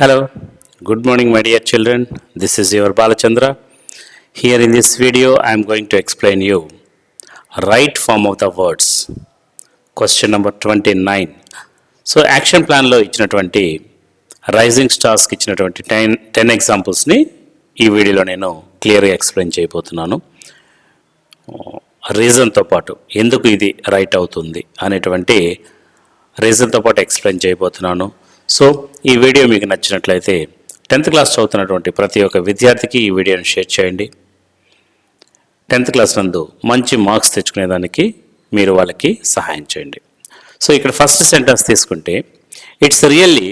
Hello, good morning my dear children. This is your Balachandra. Here in this video I am going to explain you right form of the words. Question number 29. So action plan లో ఇచ్చినటువంటి rising స్టార్స్కి ఇచ్చినటువంటి 10 ఎగ్జాంపుల్స్ని ఈ వీడియోలో నేను క్లియర్గా explain చేయబోతున్నాను. రీజన్తో పాటు ఎందుకు ఇది రైట్ అవుతుంది అనేటువంటి రీజన్తో పాటు ఎక్స్ప్లెయిన్ చేయబోతున్నాను. సో ఈ వీడియో మీకు నచ్చినట్లయితే 10th క్లాస్ చదువుతున్నటువంటి ప్రతి ఒక్క విద్యార్థికి ఈ వీడియోని షేర్ చేయండి. 10th క్లాస్ నందు మంచి మార్క్స్ తెచ్చుకునేదానికి మీరు వాళ్ళకి సహాయం చేయండి. సో ఇక్కడ ఫస్ట్ సెంటెన్స్ తీసుకుంటే it's really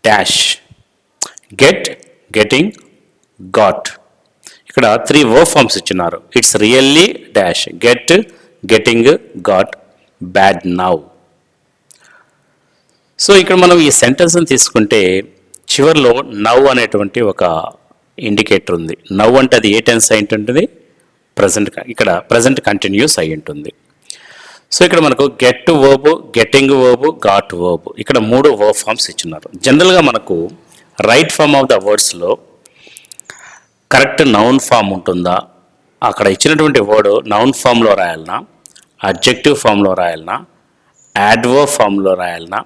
dash get, getting, got. ఇక్కడ 3 వర్బ్ ఫార్మ్స్ ఇచ్చినారు. It's really dash get, getting, got, bad now. So ఇక్కడ మనం ఈ సెంటెన్స్ని తీసుకుంటే చివరిలో నవ్ అనేటువంటి ఒక ఇండికేటర్ ఉంది. నవ్ అంటే అది ఏ టెన్స్ అయి ఉంటుంది? ప్రజెంట్. ఇక్కడ ప్రజెంట్ కంటిన్యూస్ అయి ఉంటుంది. సో ఇక్కడ మనకు get verb, getting verb, got verb, ఇక్కడ 3 వర్బ్ ఫార్మ్స్ ఇచ్చినారు. జనరల్గా మనకు రైట్ ఫార్మ్ ఆఫ్ ద వర్డ్స్లో కరెక్ట్ నౌన్ ఫామ్ ఉంటుందా, అక్కడ ఇచ్చినటువంటి వర్డ్ నౌన్ ఫామ్లో రాయాలనా, అడ్జెక్టివ్ ఫామ్లో రాయాలనా, యాడ్వర్బ్ ఫామ్లో రాయాలనా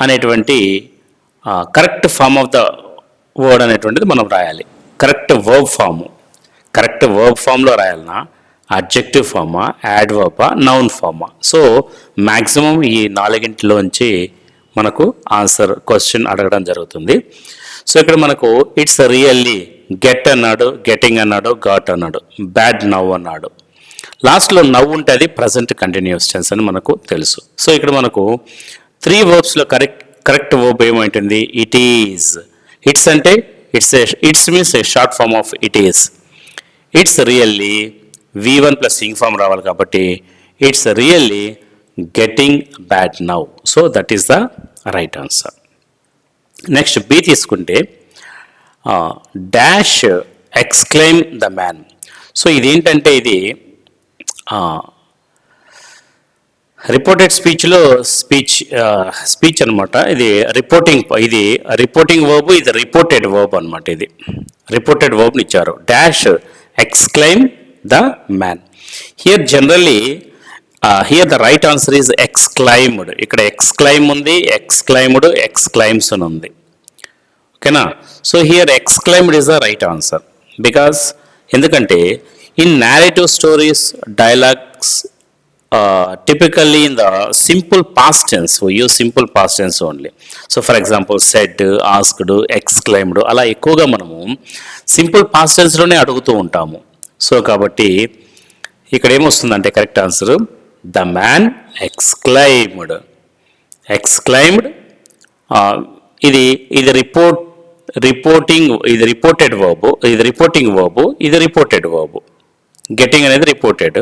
అనేటువంటి correct form of the word అనేటువంటిది మనం రాయాలి. కరెక్ట్ వర్బ్ ఫామ్లో రాయాలన్నా, అడ్జెక్టివ్ ఫామా, యాడ్వర్బా, నౌన్ ఫామా. సో మ్యాక్సిమం ఈ 4 మనకు ఆన్సర్ క్వశ్చన్ అడగడం జరుగుతుంది. సో ఇక్కడ మనకు ఇట్స్ రియల్లీ గెట్ అన్నాడు, గెటింగ్ అన్నాడు, గాట్ అన్నాడు, బ్యాడ్ నవ్ అన్నాడు. లాస్ట్లో నవ్ ఉంటే అది ప్రజెంట్ కంటిన్యూస్ టెన్స్ అని మనకు తెలుసు. సో ఇక్కడ మనకు 3 వర్బ్స్లో కరెక్ట్ వర్బ్ ఏమైంటుంది? It is. ఇట్స్ అంటే it's means a short form of it is. It's really V1 plus sing form రావాలి కాబట్టి it's really getting bad now. So that is the right answer. Next B తీసుకుంటే dash exclaim the man. So ఇదేంటంటే ఇది reported స్పీచ్లో speech అనమాట. ఇది reporting verb, ఇది reported verb అనమాట. ఇది రిపోర్టెడ్ వర్బ్ని ఇచ్చారు. Dash exclaim the man. Here generally here the right answer is exclaimed. ఇక్కడ ఎక్స్క్లైమ్ ఉంది, ఎక్స్క్లైమ్డ్, ఎక్స్క్లైమ్స్ అని ఉంది. ఓకేనా? So here exclaimed is the right answer. Because ఎందుకంటే in narrative stories, dialogues, typically in the simple past tense we use simple past tense only. So for example said, asked, exclaimed అలా ఎక్కువగా మనము simple past tense లోనే అడుగుతూ ఉంటాము. So కాబట్టి ఇక్కడ ఏమొస్తుందంటే correct answer the man exclaimed. ఇది రిపోర్టింగ్, ఇది రిపోర్టెడ్ వర్బ్, ఇది రిపోర్టింగ్ వర్బ్, ఇది రిపోర్టెడ్ వర్బ్. గెటింగ్ అనేది రిపోర్టెడ్,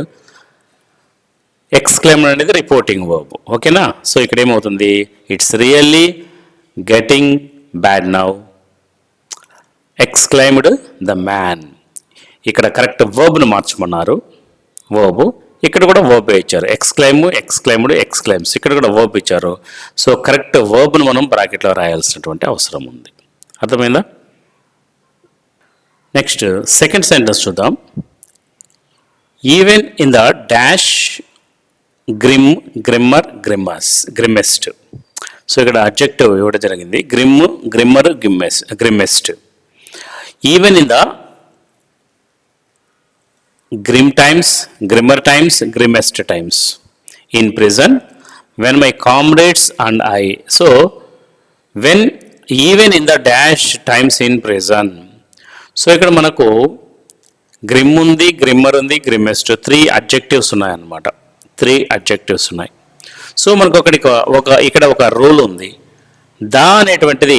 ఎక్స్క్లైమ్డ్ అనేది రిపోర్టింగ్ వర్బ్. ఓకేనా? సో ఇక్కడ ఏమవుతుంది? It's really getting bad now exclaimed the man. ఇక్కడ కరెక్ట్ వర్బ్ను మార్చమన్నారు. వర్బ్ ఇక్కడ కూడా వర్బ్ ఇచ్చారు. ఎక్స్క్లైమ్డ్, ఎక్స్క్లైమ్స్, ఇక్కడ కూడా వర్బ్ ఇచ్చారు. సో కరెక్ట్ వర్బ్ను మనం బ్రాకెట్లో రాయాల్సినటువంటి అవసరం ఉంది. అర్థమైందా? నెక్స్ట్ సెకండ్ సెంటెన్స్ చూద్దాం. Even in the dash grim, grimmer, grimmest. So ఇక్కడ అడ్జెక్టివ్ ఇవ్వడం జరిగింది. Grimmer, grimmest. Even in the grim times, grimmer times, grimmest times. In prison when my comrades and I. So when even in the dash times in prison. So ఇక్కడ మనకు grim ఉంది, గ్రిమ్మర్ ఉంది, గ్రిమ్మెస్ట్, 3 adjectives ఉన్నాయన్నమాట. 3 adjectives ఉన్నాయి. So మనకు ఇక్కడ ఒక rule ఉంది. దా అనేటువంటిది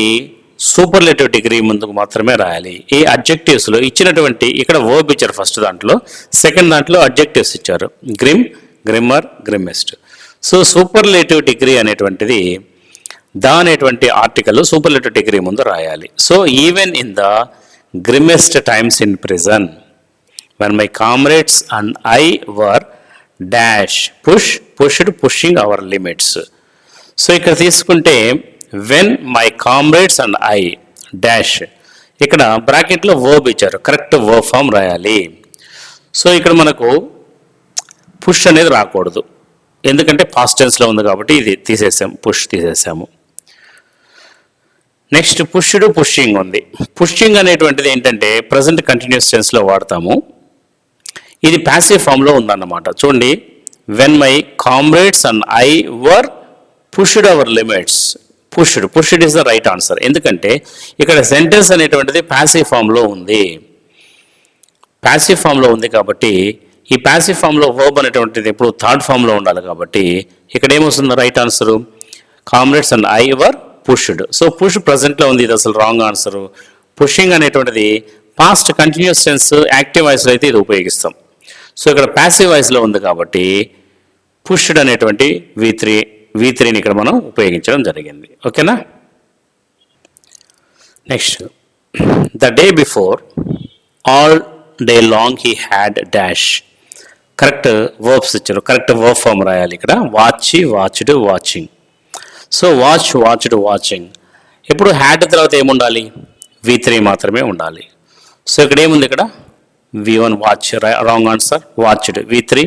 సూపర్లేటివ్ డిగ్రీ ముందుకు మాత్రమే రాయాలి. ఈ అడ్జెక్టివ్స్లో ఇచ్చినటువంటి ఇక్కడ వర్బ్ ఇచ్చారు ఫస్ట్ దాంట్లో, సెకండ్ దాంట్లో అడ్జెక్టివ్స్ ఇచ్చారు. Grim, grimmer, grimmest. So superlative degree అనేటువంటిది దా అనేటువంటి ఆర్టికల్ సూపర్లేటివ్ డిగ్రీ ముందు రాయాలి. So even in the grimmest times in prison when my comrades and I were dash pushed pushing our limits. So ఇక్కడ తీసుకుంటే when my comrades and I dash. ఇక్కడ బ్రాకెట్లో verb ఇచ్చారు, correct verb form రాయాలి. So ఇక్కడ మనకు push అనేది రాకూడదు, ఎందుకంటే పాస్ట్ టెన్స్లో ఉంది కాబట్టి ఇది తీసేసాము, పుష్ తీసేసాము. నెక్స్ట్ పుష్డ్ పుషింగ్ ఉంది. పుషింగ్ అనేటువంటిది ఏంటంటే ప్రజెంట్ కంటిన్యూస్ టెన్స్లో వాడతాము. ఇది ప్యాసివ్ ఫామ్లో ఉందన్నమాట. చూడండి, when my comrades and I were pushed our limits. Pushed is the right answer. ఎందుకంటే ఇక్కడ సెంటెన్స్ అనేటువంటిది ప్యాసివ్ ఫామ్లో ఉంది. ప్యాసివ్ ఫామ్లో ఉంది కాబట్టి ఈ ప్యాసివ్ ఫామ్లో వర్బ్ అనేటువంటిది ఎప్పుడు థర్డ్ ఫామ్లో ఉండాలి కాబట్టి ఇక్కడ ఏమొస్తుంది right answer? Comrades and I were pushed. So push ప్రజెంట్లో ఉంది, ఇది అసలు రాంగ్ ఆన్సరు. పుషింగ్ అనేటువంటిది పాస్ట్ కంటిన్యూస్ టెన్స్ యాక్టివ్ వాయిస్లో అయితే ఇది ఉపయోగిస్తాం. సో ఇక్కడ ప్యాసివ్ వాయిస్లో ఉంది కాబట్టి పుష్డ్ అనేటువంటి V3ని ఇక్కడ మనం ఉపయోగించడం జరిగింది. ఓకేనా? Next, the day before all day long he had dash. Correct verbs ఇచ్చారు, కరెక్ట్ వర్బ్ ఫామ్ రాయాలి. ఇక్కడ watch, watched, watching. So watch, watched, watching. ఇప్పుడు హ్యాడ్ తర్వాత ఏముండాలి? V3 మాత్రమే ఉండాలి. సో ఇక్కడ ఏముంది? ఇక్కడ V1 watch, wrong answer. Watched V3,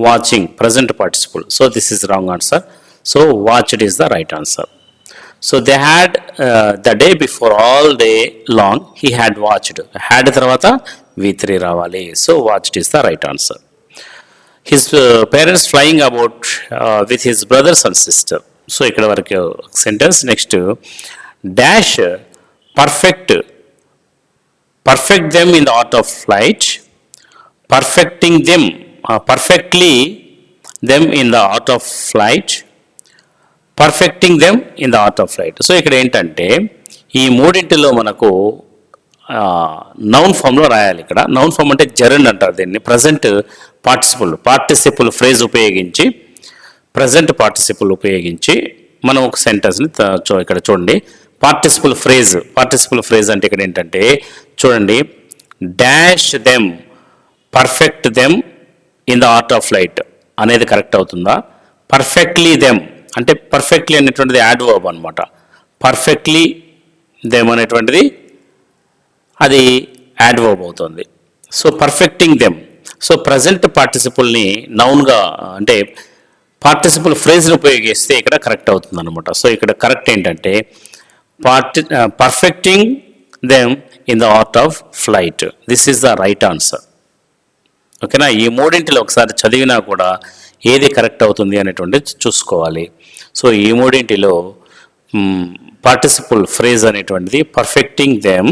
watching present participle. So this is wrong answer. So watched is the right answer. So they had the day before all day long he had watched. Had తర్వాత V3 రావాలి. So watched is the right answer. His parents flying about with his brothers and sister. So ఇక్కడ వరకు sentence. Next, dash perfect them in the art of flight, perfecting them perfectly them in the art of flight, perfecting them in the art of flight. So ఇక్కడ ఏంటంటే ఈ మూడింటిలో మనకు noun ఫామ్లో రాయాలి. ఇక్కడ నౌన్ ఫామ్ అంటే జెరండ్ అంటారు దీన్ని. ప్రజెంట్ పార్టిసిపుల్ ఫ్రేజ్ ఉపయోగించి, ప్రజెంట్ పార్టిసిపుల్ ఉపయోగించి మనం ఒక సెంటెన్స్ని ఇక్కడ చూడండి. పార్టిసిపుల్ ఫ్రేజ్ అంటే ఇక్కడ ఏంటంటే చూడండి, dash them perfect them in the art of flight అనేది కరెక్ట్ అవుతుందా? పర్ఫెక్ట్లీ దెమ్ అంటే పర్ఫెక్ట్లీ అనేటువంటిది యాడ్ వర్బ్ అనమాట. పర్ఫెక్ట్లీ దెమ్ అనేటువంటిది అది యాడ్ వర్బ్ అవుతుంది. So perfecting them. So present పార్టిసిపుల్ని నౌన్గా అంటే పార్టిసిపుల్ ఫ్రేజ్ని ఉపయోగిస్తే ఇక్కడ కరెక్ట్ అవుతుంది అనమాట. సో ఇక్కడ కరెక్ట్ ఏంటంటే perfecting them in the art of flight. This is the right answer. ఓకేనా? ఈ మూడింటిలో ఒకసారి చదివినా కూడా ఏది కరెక్ట్ అవుతుంది అనేటువంటిది చూసుకోవాలి. సో ఈ మూడింటిలో పార్టిసిపుల్ ఫ్రేజ్ అనేటువంటిది perfecting them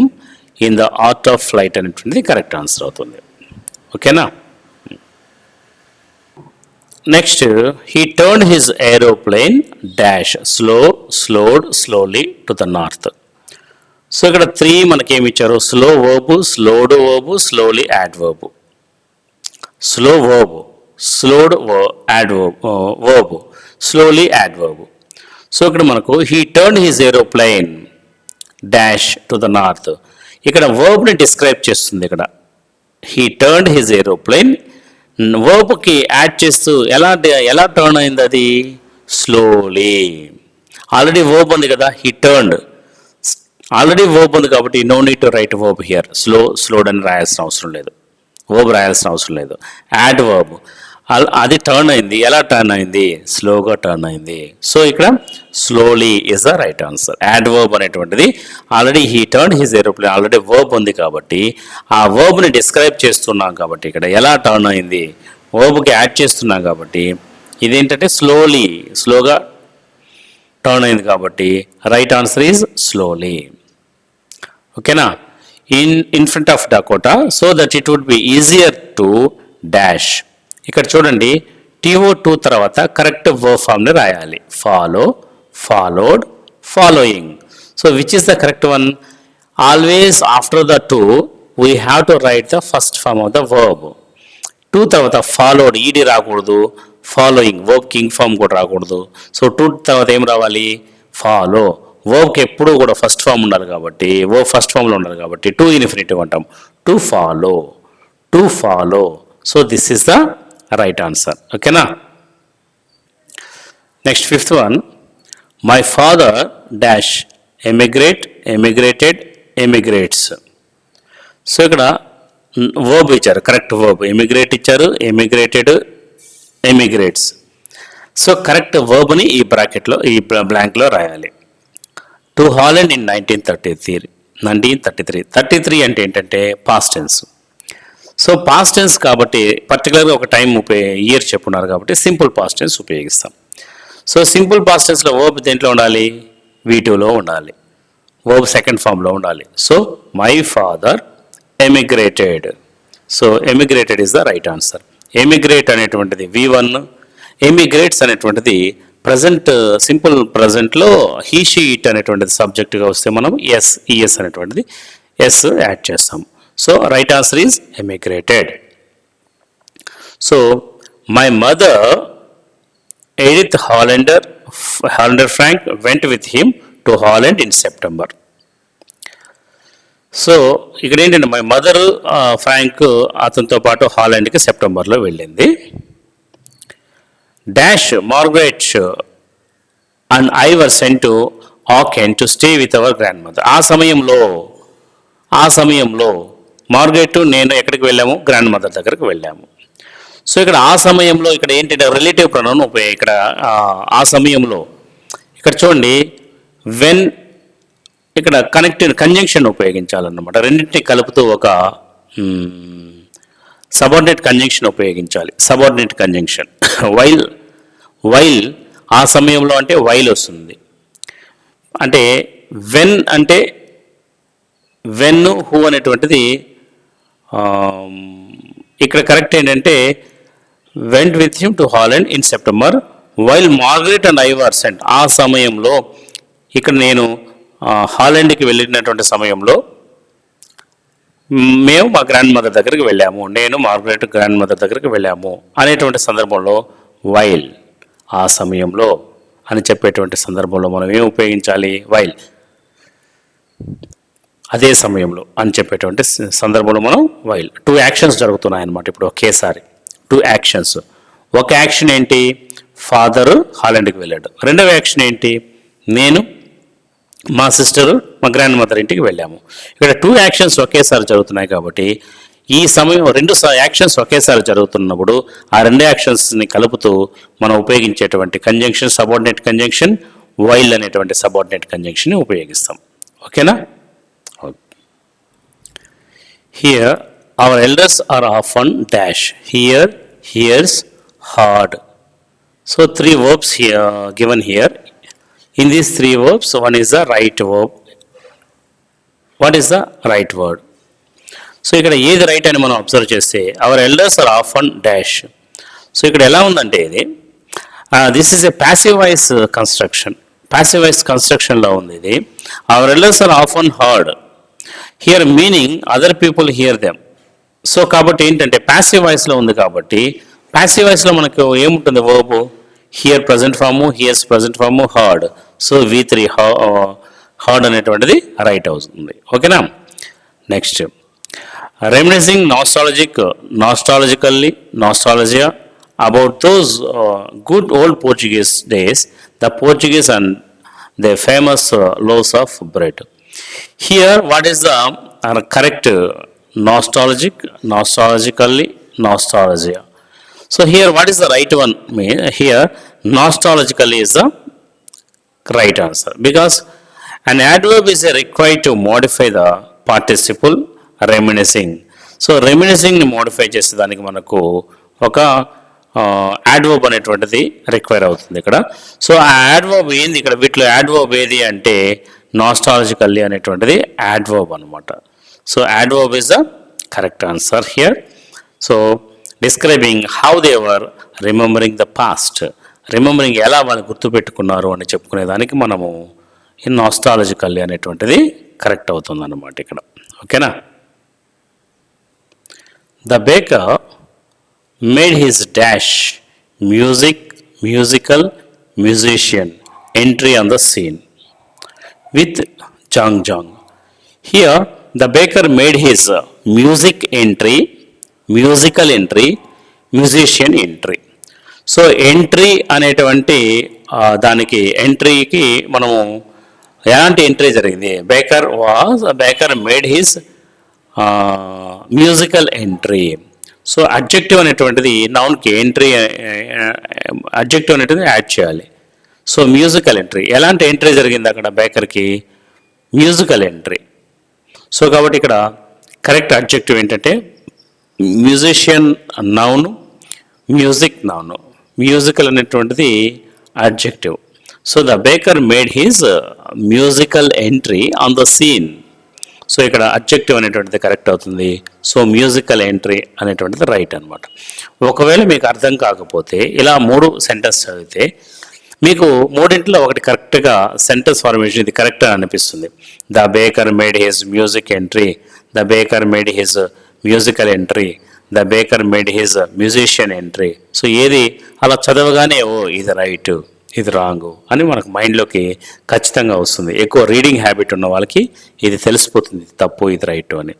in the art of flight అనేటువంటిది కరెక్ట్ ఆన్సర్ అవుతుంది. ఓకేనా? Next, he turn his aeroplane dash slowly to the north. So ఇక్కడ 3 మనకేమి ఇచ్చారు? Slow verb, slowed verb, slowly add verb. Slow verb, slowed add verb, slowly add verb. So ఇక్కడ మనకు he turn his aeroplane dash to the north. ఇక్కడ వర్బ్ని describe చేస్తుంది. ఇక్కడ he turn his aeroplane వర్బ్కి add చేస్తూ ఎలా టర్న్ అయింది? అది slowly. Already verb ఉంది కదా, హీ టర్న్డ్. ఆల్రెడీ వర్బ్ ఉంది కాబట్టి no need to write verb here. Slowed అని రాయాల్సిన అవసరం లేదు, వర్బ్ రాయాల్సిన అవసరం లేదు. యాడ్ వర్బ్ అది టర్న్ అయింది. ఎలా టర్న్ అయింది? స్లోగా టర్న్ అయింది. సో ఇక్కడ slowly is the right answer. Adverb అనేటువంటిది already he turn his aeroplane already verb ఉంది కాబట్టి ఆ వర్బ్ని డిస్క్రైబ్ చేస్తున్నాం కాబట్టి ఇక్కడ ఎలా టర్న్ అయింది వర్బ్కి యాడ్ చేస్తున్నాం కాబట్టి ఇదేంటంటే స్లోగా టర్న్ అయింది కాబట్టి రైట్ ఆన్సర్ ఈజ్ స్లోలీ. ఓకేనా? In front of Dakota so that it would be easier to dash. ఇక్కడ చూడండి, TO2 తర్వాత కరెక్ట్ వర్బ్ ఫామ్ని రాయాలి. Follow, followed, following. So which is the correct one? Always after the 2 we have to write the first form of the verb. 2 తర్వాత followed, ఈడి రాకూడదు. Following verb king form కూడా రాకూడదు. సో 2 తర్వాత ఏం రావాలి? ఫాలో. వర్బ్కి ఎప్పుడూ కూడా ఫస్ట్ ఫామ్ ఉండాలి కాబట్టి వర్బ్ ఫస్ట్ ఫామ్లో ఉండాలి కాబట్టి టు ఇన్ఫినిటివ్ అంటాం. To follow. So this is the right answer. ఓకేనా? Next 5th one, my father dash emigrated, emigrates. సో ఇక్కడ వర్బ్ ఇచ్చారు, కరెక్ట్ వర్బ్. ఎమిగ్రేట్ ఇచ్చారు, ఎమిగ్రేటెడ్, ఎమిగ్రేట్స్. సో కరెక్ట్ వర్బ్ని ఈ బ్రాకెట్లో ఈ బ్లాంక్లో రాయాలి. To Holland in 1933. 33 అంటే ఏంటంటే past tense. So past tense కాబట్టి పర్టికులర్గా ఒక టైం ఇయర్ చెప్పున్నారు కాబట్టి సింపుల్ పాస్ట్ టెన్స్ ఉపయోగిస్తాం. సో సింపుల్ పాస్ట్ టెన్స్లో వర్బ్ దేంట్లో ఉండాలి? V2లో ఉండాలి. వర్బ్ సెకండ్ ఫామ్లో ఉండాలి. So my father emigrated. So emigrated is the right answer. Emigrate అనేటువంటిది V1, ఎమిగ్రేట్స్ అనేటువంటిది ప్రజెంట్, సింపుల్ ప్రజెంట్లో హీ షీ ఇట్ అనేటువంటిది సబ్జెక్టుగా వస్తే మనం ఈఎస్ అనేటువంటిది ఎస్ యాడ్ చేస్తాం. So right answer is emigrated. So my mother Edith Hollander Frank went with him to Holland in September. So ఇక్కడ ఏంటంటే మై మదర్ ఫ్రాంక్ అతనితో పాటు హాలండ్కి సెప్టెంబర్లో వెళ్ళింది. Dash Margaret and I were sent to Aachen to stay with our grand mother. ఆ సమయంలో Margaret నేను ఎక్కడికి వెళ్ళాము? గ్రాండ్ మదర్ దగ్గరికి వెళ్ళాము. సో ఇక్కడ ఆ సమయంలో ఇక్కడ ఏంటంటే రిలేటివ్ ప్రొనౌన్ ఇక్కడ ఆ సమయంలో ఇక్కడ చూడండి వెన్ ఇక్కడ కంజంక్షన్ ఉపయోగించాలన్నమాట. రెండింటిని కలుపుతూ ఒక సబార్డినేట్ కంజంక్షన్ ఉపయోగించాలి. సబార్డినేట్ కంజంక్షన్ వైల్ ఆ సమయంలో అంటే వైల్ వస్తుంది. అంటే వెన్ అంటే వెన్ హూ అనేటువంటిది ఇక్కడ కరెక్ట్ ఏంటంటే went with him to Holland in September while Margaret and I were sent. ఆ సమయంలో ఇక్కడ నేను హాలండ్కి వెళ్ళినటువంటి సమయంలో మేము మా గ్రాండ్ మదర్ దగ్గరికి వెళ్ళాము, నేను మార్గరెట్ గ్రాండ్ మదర్ దగ్గరికి వెళ్ళాము అనేటువంటి సందర్భంలో వైల్ ఆ సమయంలో అని చెప్పేటువంటి సందర్భంలో మనం ఏం ఉపయోగించాలి? వైల్ అదే సమయంలో అని చెప్పేటువంటి సందర్భంలో మనం వైల్. 2 యాక్షన్స్ జరుగుతున్నాయన్నమాట ఇప్పుడు ఒకేసారి. 2 యాక్షన్స్. ఒక యాక్షన్ ఏంటి? ఫాదరు హాలండ్కి వెళ్ళాడు. రెండవ యాక్షన్ ఏంటి? నేను మా సిస్టరు మా గ్రాండ్ మదర్ ఇంటికి వెళ్ళాము. ఇక్కడ 2 యాక్షన్స్ ఒకేసారి జరుగుతున్నాయి కాబట్టి ఈ సమయం 2 యాక్షన్స్ ఒకేసారి జరుగుతున్నప్పుడు ఆ 2 యాక్షన్స్ని కలుపుతూ మనం ఉపయోగించేటువంటి కంజంక్షన్ సబార్డినేట్ కంజంక్షన్ వైల్ అనేటువంటి సబార్డినేట్ కంజంక్షన్ని ఉపయోగిస్తాం. ఓకేనా? Here our elders are often dash. Here, hears, heard. So 3 verbs here given here. In these 3 verbs, one is the right verb. What is the right word? So ఇక్కడ ఏది right అని మనం observe చేస్తే our elders are often dash. So ఇక్కడ ఎలా ఉందంటే ఇది this is a passive voice construction. Passive voice కన్స్ట్రక్షన్లో ఉంది ఇది. our elders are often heard. Here meaning other people hear them. So కాబట్టి ఏంటంటే ప్యాసివ్ వాయిస్లో ఉంది కాబట్టి ప్యాసివ్ వాయిస్లో మనకు ఏముంటుంది? Verb hear present form, hears present form, heard. So V3 heard అనేటువంటిది రైట్ అవుతుంది. ఓకేనా? Next reminiscing nostalgia about those good old Portuguese days, the Portuguese and the famous loaves of bread. Here what is the correct? nostalgia. So here what is the right one? Here nostalgically is the right answer because an adverb is required to modify the participle reminiscing. So reminiscing ని modify చేసేదానికి మనకు ఒక adverb అనేటువంటిది require అవుతుంది ఇక్కడ. So ఆ adverb ఏంది? ఇక్కడ వీటిలో adverb ఏది అంటే nostalgically అనేటువంటిది adverb అనమాట. So adverb is the correct answer here. So describing how they were remembering the past. Remembering ఎలా వాళ్ళు గుర్తుపెట్టుకున్నారు అని చెప్పుకునేదానికి మనము ఈ నాస్టాలజికల్లీ అనేటువంటిది కరెక్ట్ అవుతుంది అన్నమాట ఇక్కడ. ఓకేనా? The baker made his dash musical musician entry on the scene with Jang. Here the baker made his musical entry, musician entry. So entry అనేటువంటి దానికి ఎంట్రీకి మనము ఎలాంటి ఎంట్రీ జరిగింది? Baker made his musical entry. So adjective అనేటువంటిది నౌన్కి entry, adjective అనేటువంటిది add చేయాలి. సో మ్యూజికల్ ఎంట్రీ, ఎలాంటి ఎంట్రీ జరిగింది అక్కడ బేకర్కి? Musical entry. సో కాబట్టి ఇక్కడ కరెక్ట్ అడ్జెక్టివ్ ఏంటంటే musician noun, music noun. Musical అనేటువంటిది adjective. So the baker made his musical entry on the scene. So ఇక్కడ అడ్జెక్టివ్ అనేటువంటిది కరెక్ట్ అవుతుంది. సో మ్యూజికల్ ఎంట్రీ అనేటువంటిది రైట్ అనమాట. ఒకవేళ మీకు అర్థం కాకపోతే ఇలా 3 సెంటెన్స్ చదివితే మీకు మూడింటిలో ఒకటి కరెక్ట్గా సెంటెన్స్ ఫార్మేషన్ ఇది కరెక్ట్ అని అనిపిస్తుంది. The baker made his music entry, the baker made his musical entry, the baker made his musician entry. So ఏది అలా చదవగానే ఓ ఇది రైట్, ఇది రాంగ్ అని మనకు మైండ్లోకి ఖచ్చితంగా వస్తుంది. ఎక్కువ రీడింగ్ హ్యాబిట్ ఉన్న వాళ్ళకి ఇది తెలిసిపోతుంది, ఇది తప్పు, ఇది రైట్ అని.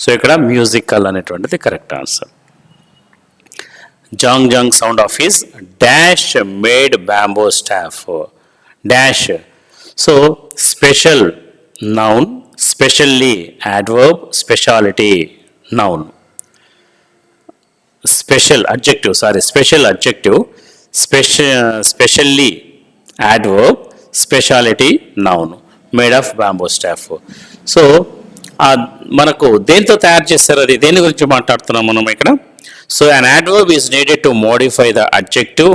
సో ఇక్కడ మ్యూజికల్ అనేటువంటిది correct answer. Gong sound of his dash made bamboo staff. Dash. So special noun, specially adverb, speciality noun. Special adjective, special adjective, specially adverb, speciality noun, made of bamboo staff. So మనకు దేంతో తయారు చేస్తారు, అది దేని గురించి మాట్లాడుతున్నాం మనం ఇక్కడ? So an adverb is needed to modify the adjective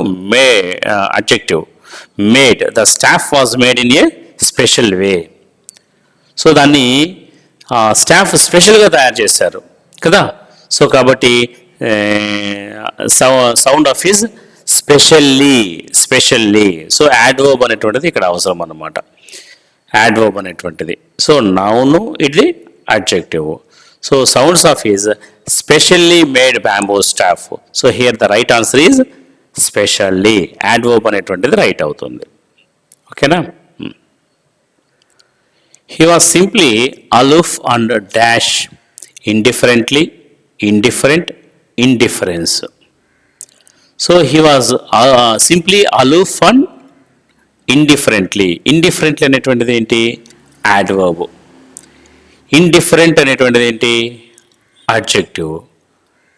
made. The staff was made in a special way. So దాన్ని స్టాఫ్ స్పెషల్గా తయారు చేశారు కదా. సో కాబట్టి sound of his specially. So adverb అనేటువంటిది ఇక్కడ అవసరం అన్నమాట. యాడ్వర్బ్ అనేటువంటిది. సో నౌను ఇది adjective. So sounds of his specially made bamboo staff. So here the right answer is specially. Adverb అనేటువంటిది రైట్ అవుతుంది. ఓకేనా? He was simply aloof and dash indifferently, indifferent, indifference. So he was simply aloof and indifferently. Indifferently అనేటువంటిది ఏంటి? adverb. Indifferent అనేటువంటిది ఏంటి? adjective.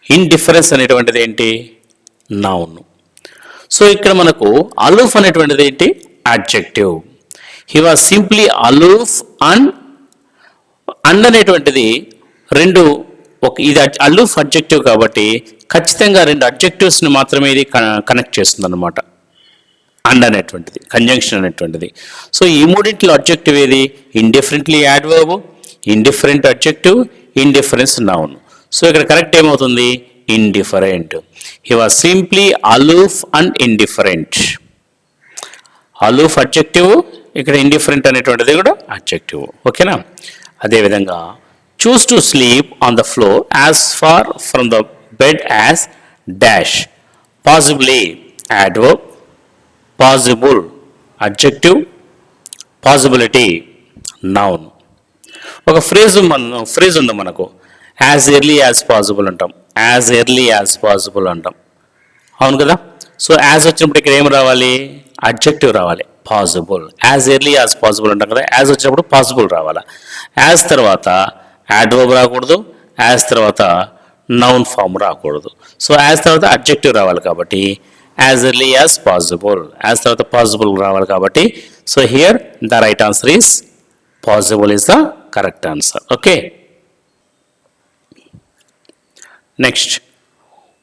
Indifference అనేటువంటిది ఏంటి? noun. So ఇక్కడ మనకు aloof అనేటువంటిది ఏంటి? adjective. He was simply aloof and అనేటువంటిది రెండు ఇది అలూఫ్ అడ్జెక్టివ్ కాబట్టి ఖచ్చితంగా 2 అడ్జెక్టివ్స్ని మాత్రమే ఇది కనెక్ట్ చేస్తుంది అనమాట. అండ్ అనేటువంటిది కంజంక్షన్ అనేటువంటిది. సో ఈ మూడింటిలో అడ్జెక్టివ్ ఏది? Indifferently adverb, indifferent adjective, indifference noun. So ఇక్కడ కరెక్ట్ ఏమవుతుంది? Indifferent. He was simply aloof and indifferent. Aloof adjective, ఇక్కడ ఇండిఫరెంట్ అనేటువంటిది కూడా అడ్జెక్టివ్. ఓకేనా? అదేవిధంగా choose to sleep on the floor as far from the bed as dash. Possibly adverb, possible adjective, possibility noun. ఒక phrase ఉంది మనకు, as early as possible అంటాం, as early as possible అంటాం. అవును కదా? సో యాజ్ వచ్చినప్పుడు ఇక్కడ ఏం రావాలి? అడ్జెక్టివ్ రావాలి, possible. As early as possible అంటాం కదా, యాజ్ వచ్చినప్పుడు పాసిబుల్ రావాలి. యాజ్ తర్వాత యాడ్వర్బ్ రాకూడదు, యాజ్ తర్వాత నౌన్ ఫామ్ రాకూడదు. సో యాజ్ తర్వాత అడ్జెక్టివ్ రావాలి కాబట్టి as early as possible. As తర్వాత పాసిబుల్ రావాలి కాబట్టి so here the right answer is possible is the correct answer. Okay, next.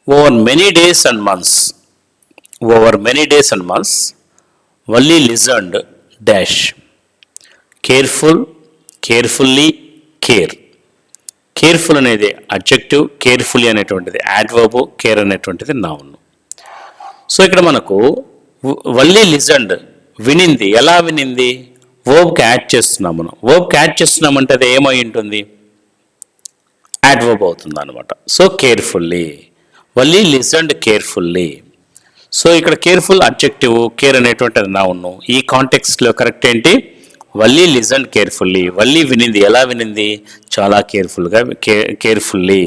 Over many days and months. Over many days and months Valli listened dash. Careful, carefully, care. Careful అనేది adjective, carefully అనేటువంటిది adverb, care అనేటువంటిది noun. So ఇక్కడ మనకు Valli listened వినింది. ఎలా వినింది? వర్బ్కి add చేస్తున్నాం మనం. వర్బ్కి add చేస్తున్నామంటే అది ఏమై ఉంటుంది? యాడ్వర్బ్ అవుతుంది అనమాట. So carefully, Valli listened carefully. So ఇక్కడ కేర్ఫుల్ అడ్జెక్టివ్, కేర్ అనేటువంటిది నౌన్. ఈ కాంటెక్స్ట్లో కరెక్ట్ ఏంటి? Valli listened carefully. వల్లీ వినింది. ఎలా వినింది? చాలా కేర్ఫుల్గా, కేర్ఫుల్లీ.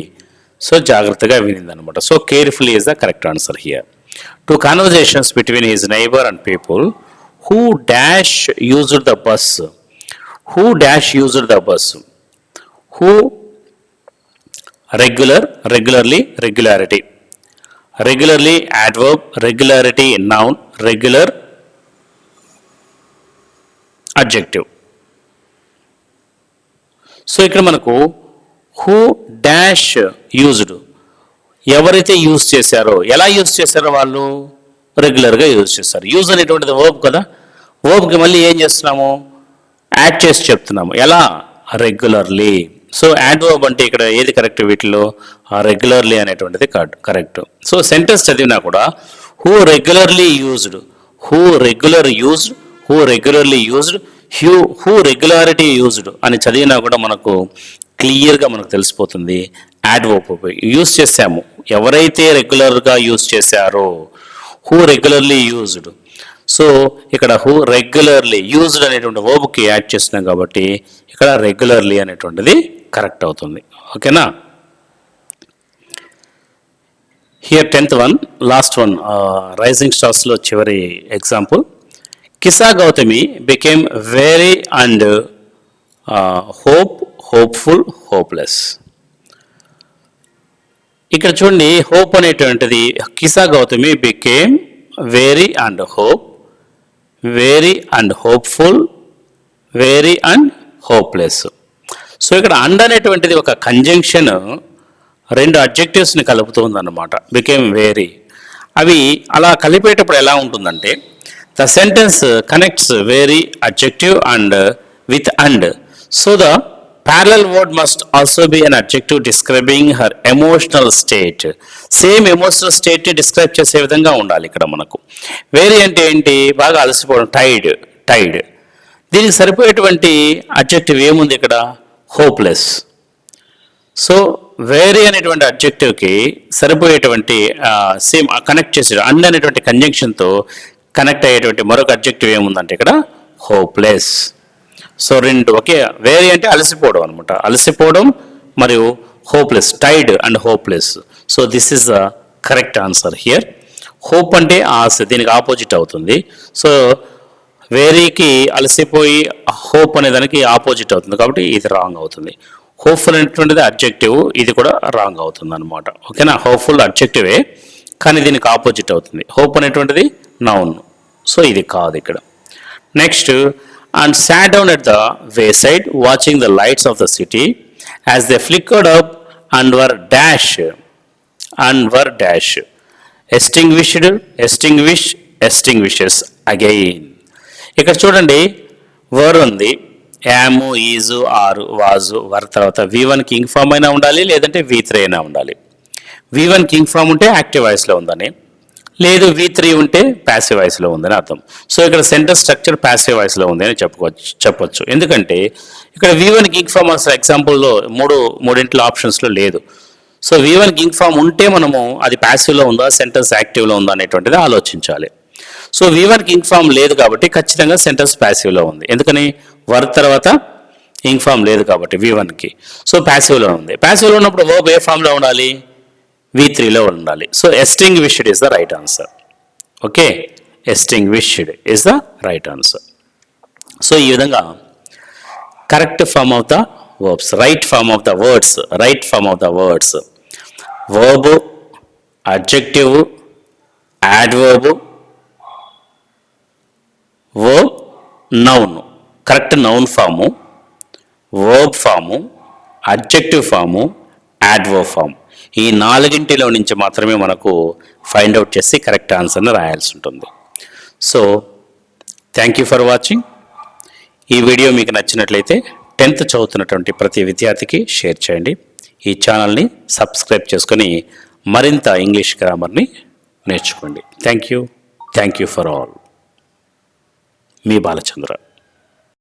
సో జాగ్రత్తగా వినింది అనమాట. So carefully is the correct answer here. 2 conversations between his neighbor and people who dash used the bus, who dash used the bus, who regular, regularly, regularity, regularly adverb, regularity noun, regular adjective. So ఇక్కడ మనకు who dash used, ఎవరైతే use చేశారో, ఎలా use చేశారో వాళ్ళు రెగ్యులర్గా use చేస్తారు. Use అనేటువంటిది వర్బ్ కదా, వర్బ్కి మళ్ళీ ఏం చేస్తున్నాము, యాడ్ చేసి చెప్తున్నాము. ఎలా, రెగ్యులర్లీ. సో యాడ్వర్బ్ అంటే ఇక్కడ ఏది కరెక్ట్ వీటిలో, రెగ్యులర్లీ అనేటువంటిది కరెక్ట్. సో సెంటెన్స్ చదివినా కూడా who regularly used, who regular used, who regularly used, who regularity used అని చదివినా కూడా మనకు క్లియర్గా మనకు తెలిసిపోతుంది యాడ్వర్బ్ యూజ్ చేశాము. ఎవరైతే రెగ్యులర్గా యూజ్ చేశారో, హూ రెగ్యులర్లీ యూజ్డ్. సో ఇక్కడ హూ రెగ్యులర్లీ యూజ్డ్ అనేటువంటి వర్బ్కి యాడ్ చేస్తున్నాం కాబట్టి ఇక్కడ రెగ్యులర్లీ అనేటువంటిది కరెక్ట్ అవుతుంది. ఓకేనా. Here 10th one, last one, rising స్టార్స్లో చివరి example. Kisa Gautami became very and hopeful, hopeless. ఇక్కడ చూడండి, హోప్ అనేటువంటిది Kisa Gautami became very and hope, very and hopeful, very and hopeless. So ఇక్కడ అండ్ అనేటువంటిది ఒక కంజంక్షన్, రెండు అడ్జెక్టివ్స్ని కలుపుతుందన్నమాట. బికేమ్ వెరీ, అవి అలా కలిపేటప్పుడు ఎలా ఉంటుందంటే, the sentence connects very adjective and with and. So the parallel word must also be an adjective describing her emotional state. Same emotional స్టేట్ని డిస్క్రైబ్ చేసే విధంగా ఉండాలి ఇక్కడ మనకు. వెరీ అంటే ఏంటి, బాగా అలసిపోవడం, టైడ్. దీనికి సరిపోయేటువంటి అడ్జెక్టివ్ ఏముంది ఇక్కడ, హోప్లెస్. సో వెరీ అనేటువంటి అడ్జెక్టివ్కి సరిపోయేటువంటి సేమ్ కనెక్ట్ చేసే అండ్ అనేటువంటి కంజంక్షన్తో కనెక్ట్ అయ్యేటువంటి మరొక అడ్జెక్టివ్ ఏముందంటే ఇక్కడ హోప్లెస్. సో రెండు ఒకే, వేరీ అంటే అలసిపోవడం అనమాట, అలసిపోవడం మరియు హోప్లెస్, టైడ్ and hopeless. So this is the correct answer here. Hope అంటే ఆశ, దీనికి ఆపోజిట్ అవుతుంది. సో వేరీకి అలసిపోయి హోప్ అనే దానికి ఆపోజిట్ అవుతుంది కాబట్టి ఇది రాంగ్ అవుతుంది. హోప్ఫుల్ అనేటువంటిది అడ్జెక్టివ్, ఇది కూడా రాంగ్ అవుతుంది అనమాట. ఓకేనా. హోప్ఫుల్ అడ్జెక్టివే కానీ దీనికి ఆపోజిట్ అవుతుంది. హోప్ అనేటువంటిది నౌన్, సో ఇది కాదు ఇక్కడ. Next, and sat down at the wayside watching the lights of the city as they flickered up and were extinguishes again. ఇక్కడ చూడండి, వర్ ఉంది, యాము, ఈజు, ఆరు, వాజు, వర్ తర్వాత V1 కింగ్ ఫామ్ అయినా ఉండాలి, లేదంటే V3 అయినా ఉండాలి. V1 కింగ్ ఫామ్ ఉంటే యాక్టివ్ వాయిస్లో ఉందని, లేదు V3 ఉంటే ప్యాసివ్ వాయిస్లో ఉందని అర్థం. సో ఇక్కడ సెంటెన్స్ స్ట్రక్చర్ ప్యాసివ్ వాయిస్లో ఉంది అని చెప్పొచ్చు. ఎందుకంటే ఇక్కడ V1 కింగ్ ఫామ్ అసలు ఎగ్జాంపుల్లో మూడింట్లో ఆప్షన్స్లో లేదు. సో V1 కింగ్ ఫామ్ ఉంటే మనము అది ప్యాసివ్లో ఉందా, సెంటెన్స్ యాక్టివ్లో ఉందా అనేటువంటిది ఆలోచించాలి. సో V1 కింగ్ ఫామ్ లేదు కాబట్టి ఖచ్చితంగా సెంటెన్స్ ప్యాసివ్లో ఉంది. ఎందుకని, వర్ తర్వాత కింగ్ ఫామ్ లేదు కాబట్టి V1కి. సో ప్యాసివ్లో ఉంది. ప్యాసివ్లో ఉన్నప్పుడు వర్బ్ ఏ ఫామ్లో ఉండాలి, V3లో ఉండాలి. So extinguished is the right answer. Okay, extinguished is the right answer. So ఈ విధంగా correct form of the verbs, right form of the words, verb, adjective, adverb, verb, noun, correct noun form, verb form, adjective form, adverb form. ఈ నాలుగింటిలో నుంచి మాత్రమే మనకు find out చేసి correct ఆన్సర్ని రాయాల్సి ఉంటుంది. So thank you for watching. ఈ వీడియో మీకు నచ్చినట్లయితే 10th చదువుతున్నటువంటి ప్రతి విద్యార్థికి షేర్ చేయండి. ఈ ఛానల్ని సబ్స్క్రైబ్ చేసుకొని మరింత ఇంగ్లీష్ గ్రామర్ని నేర్చుకోండి. Thank you for all. Me Balachandra.